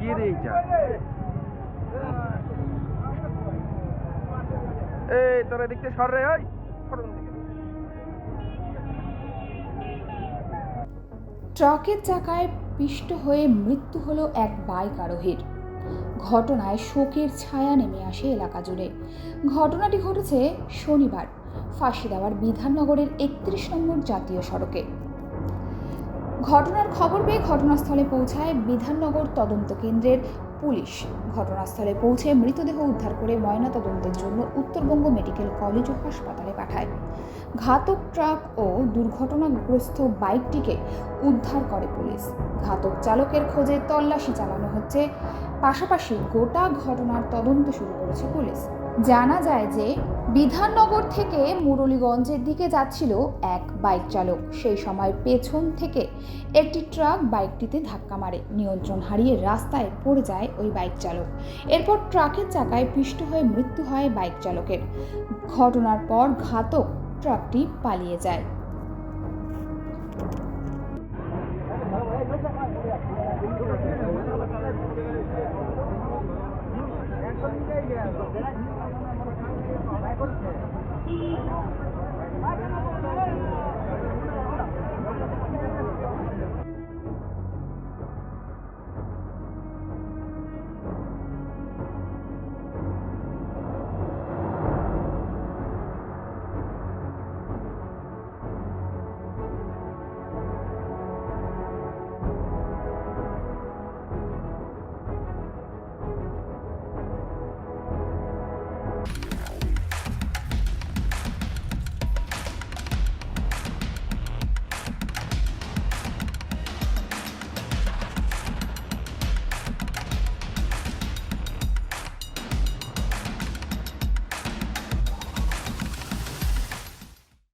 কি রে এইটা? এই তোরা দেখতে সর রে, ওই সর ওদিকে। ট্রাকের চাকায় পিষ্ট হয়ে মৃত্যু হলো এক বাইক আরোহীর। ঘটনায় শোকের ছায়া নেমে আসে এলাকা জুড়ে। ঘটনাটি ঘটেছে শনিবার ফাঁসিদেওয়ার বিধাননগরের 31 নম্বর জাতীয় সড়কে। ঘটনার খবর পেয়ে ঘটনাস্থলে পৌঁছায় বিধাননগর তদন্ত কেন্দ্রের পুলিশ। ঘটনাস্থলে পৌঁছে মৃতদেহ উদ্ধার করে ময়নাতদন্তের জন্য উত্তরবঙ্গ মেডিকেল কলেজ ও হাসপাতালে পাঠায়। ঘাতক ট্রাক ও দুর্ঘটনাগ্রস্ত বাইকটিকে উদ্ধার করে পুলিশ। ঘাতক চালকের খোঁজে তল্লাশি চালানো হচ্ছে, পাশাপাশি গোটা ঘটনার তদন্ত শুরু করেছে পুলিশ। জানা যায় যে বিধাননগর থেকে মুরলীগঞ্জের দিকে যাচ্ছিল এক বাইক চালক। সেই সময় পেছন থেকে একটি ট্রাক বাইকটিতে ধাক্কা মারে। নিয়ন্ত্রণ হারিয়ে রাস্তায় পড়ে যায় ওই বাইক চালক। এরপর ট্রাকের চাকায় পিষ্ট হয়ে মৃত্যু হয় বাইক চালকের। ঘটনার পর ঘাতক ট্রাকটি পালিয়ে যায়। একদম